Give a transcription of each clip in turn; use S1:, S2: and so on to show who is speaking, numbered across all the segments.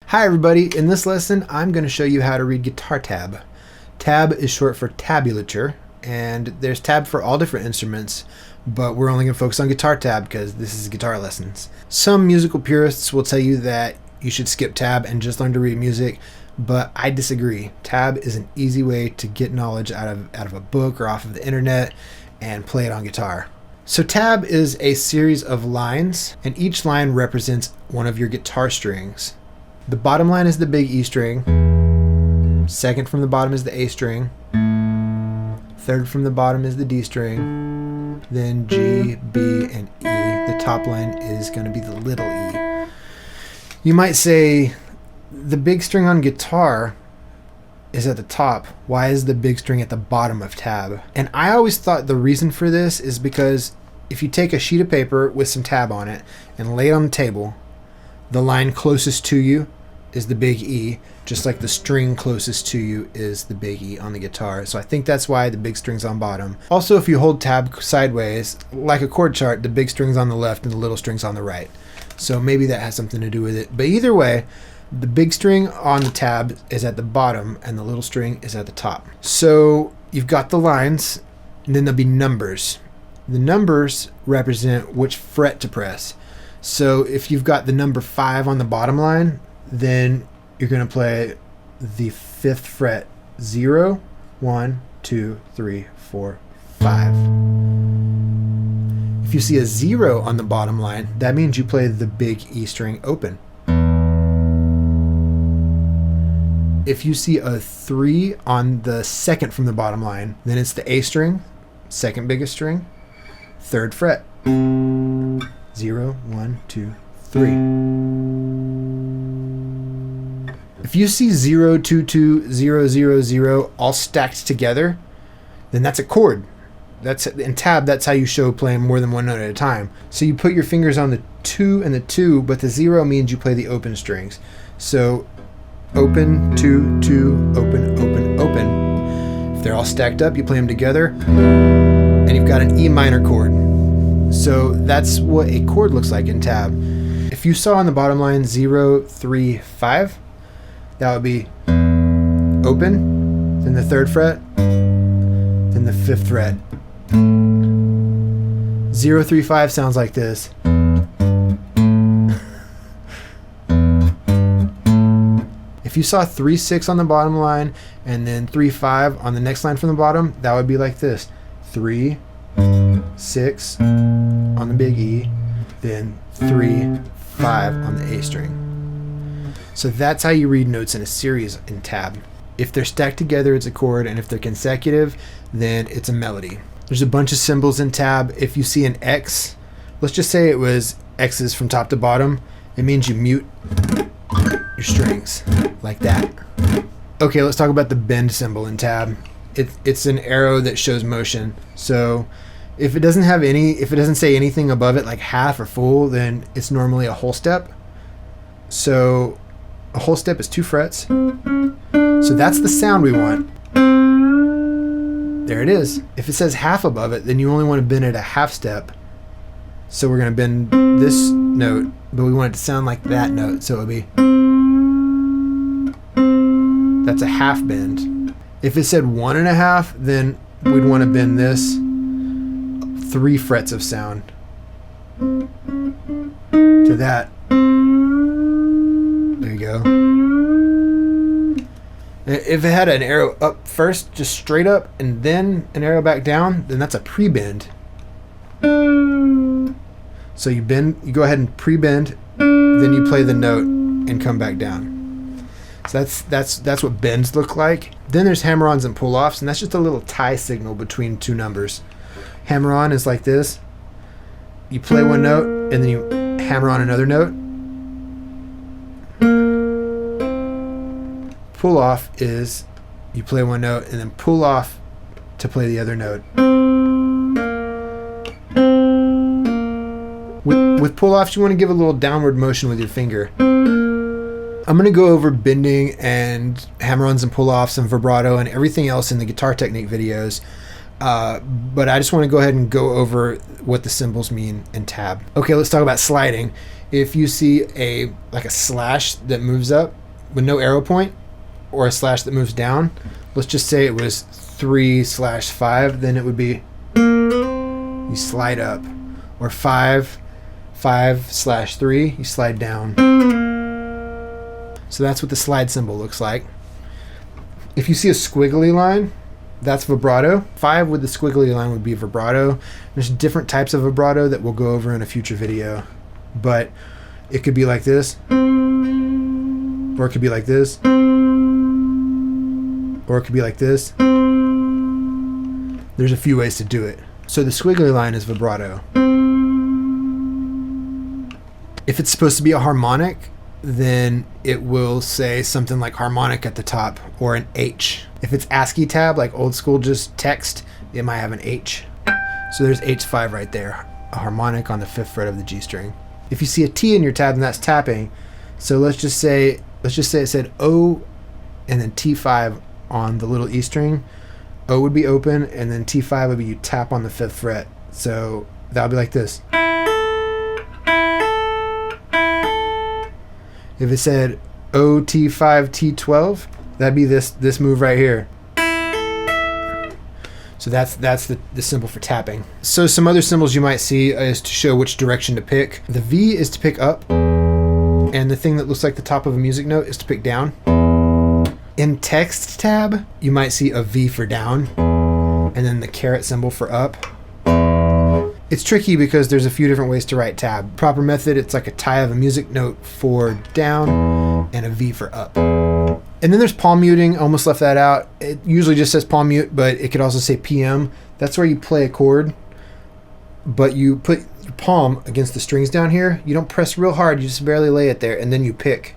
S1: Hi everybody, in this lesson I'm going to show you how to read guitar tab. Tab is short for tabulature, and there's tab for all different instruments, but we're only going to focus on guitar tab because this is guitar lessons. Some musical purists will tell you that you should skip tab and just learn to read music, but I disagree. Tab is an easy way to get knowledge out of a book or off of the internet and play it on guitar. So tab is a series of lines, and each line represents one of your guitar strings. The bottom line is the big E string, second from the bottom is the A string, third from the bottom is the D string, then G, B, and E. The top line is going to be the little e. You might say, the big string on guitar is at the top. Why is the big string at the bottom of tab? And I always thought the reason for this is because if you take a sheet of paper with some tab on it and lay it on the table, the line closest to you is the big E, just like the string closest to you is the big E on the guitar. So I think that's why the big string's on bottom. Also, if you hold tab sideways, like a chord chart, the big string's on the left and the little string's on the right. So maybe that has something to do with it. But either way, the big string on the tab is at the bottom and the little string is at the top. So you've got the lines, and then there'll be numbers. The numbers represent which fret to press. So if you've got the number 5 on the bottom line, then you're going to play the 5th fret, 0, 1, 2, 3, 4, 5. If you see a 0 on the bottom line, that means you play the big E string open. If you see a 3 on the second from the bottom line, then it's the A string, second biggest string, 3rd fret. 0, 1, 2, 3. If you see 0, 2, 2, 0, 0, 0 all stacked together, then that's a chord. That's in tab, that's how you show playing more than one note at a time. So you put your fingers on the 2 and the 2, but the 0 means you play the open strings. So open, 2, 2, open, open, open. If they're all stacked up, you play them together, and you've got an E minor chord. So that's what a chord looks like in tab. If you saw on the bottom line 0, 3, 5, that would be open, then the 3rd fret, then the 5th fret. 0, 3, 5 sounds like this. If you saw 3, 6 on the bottom line and then 3, 5 on the next line from the bottom, that would be like this. 3, 6 on the big E, then 3, 5 on the A string. So that's how you read notes in a series in tab. If they're stacked together, it's a chord, and if they're consecutive, then it's a melody. There's a bunch of symbols in tab. If you see an X, let's just say it was X's from top to bottom, it means you mute your strings like that. Okay, let's talk about the bend symbol in tab. It's an arrow that shows motion. So if it doesn't say anything above it like half or full, then it's normally a whole step. So a whole step is 2 frets. So that's the sound we want. There it is. If it says half above it, then you only want to bend it a half step. So we're going to bend this note, but we want it to sound like that note. So it would be, that's a half bend. If it said 1.5, then we'd want to bend this 3 frets of sound to that. There you go. If it had an arrow up first, just straight up, and then an arrow back down, then that's a pre-bend. So you go ahead and pre-bend, then you play the note and come back down. So that's what bends look like. Then there's hammer-ons and pull-offs, and that's just a little tie signal between 2 numbers. Hammer-on is like this. You play one note, and then you hammer on another note. Pull off is you play one note and then pull off to play the other note. With pull offs, you want to give a little downward motion with your finger. I'm going to go over bending and hammer-ons and pull offs and vibrato and everything else in the guitar technique videos. But I just want to go ahead and go over what the symbols mean in tab. Okay, let's talk about sliding. If you see a slash that moves up with no arrow point, or a slash that moves down, let's just say it was 3/5, then it would be you slide up, or 5/3, you slide down. So that's what the slide symbol looks like. If you see a squiggly line, that's vibrato. 5 with the squiggly line would be vibrato. There's different types of vibrato that we'll go over in a future video, but it could be like this, or it could be like this, or it could be like this. There's a few ways to do it. So the squiggly line is vibrato. If it's supposed to be a harmonic, then it will say something like harmonic at the top, or an H. If it's ASCII tab, like old school just text, it might have an H. So there's H5 right there, a harmonic on the 5th fret of the G string. If you see a T in your tab, then that's tapping. So let's just say it said O and then T5 on the little E string. O would be open, and then T5 would be you tap on the 5th fret. So that would be like this. If it said O, T5, T12, that'd be this move right here. So that's the symbol for tapping. So some other symbols you might see is to show which direction to pick. The V is to pick up, and the thing that looks like the top of a music note is to pick down. In text tab, you might see a V for down, and then the caret symbol for up. It's tricky because there's a few different ways to write tab. Proper method, it's like a tie of a music note for down and a V for up. And then there's palm muting. I almost left that out. It usually just says palm mute, but it could also say PM. That's where you play a chord, but you put your palm against the strings down here. You don't press real hard, you just barely lay it there, and then you pick.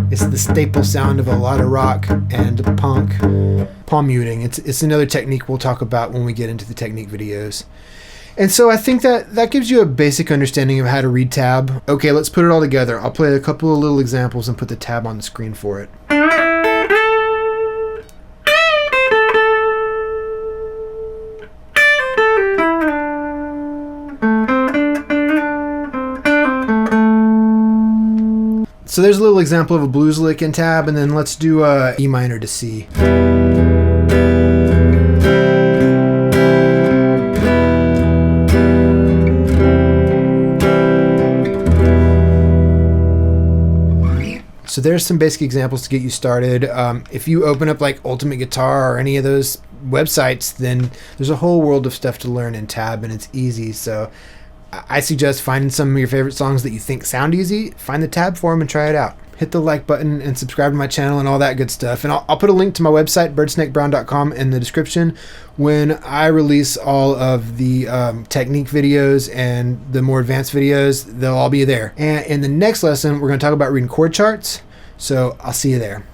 S1: It's the staple sound of a lot of rock and punk. Palm muting. It's another technique we'll talk about when we get into the technique videos. And so I think that gives you a basic understanding of how to read tab. Okay, let's put it all together. I'll play a couple of little examples and put the tab on the screen for it. So there's a little example of a blues lick in tab, and then let's do E minor to C. So there's some basic examples to get you started. If you open up like Ultimate Guitar or any of those websites, then there's a whole world of stuff to learn in tab, and it's easy. So I suggest finding some of your favorite songs that you think sound easy, find the tab for them and try it out. Hit the like button and subscribe to my channel and all that good stuff. And I'll put a link to my website, birdsnakebrown.com, in the description. When I release all of the technique videos and the more advanced videos, they'll all be there. And in the next lesson, we're going to talk about reading chord charts. So I'll see you there.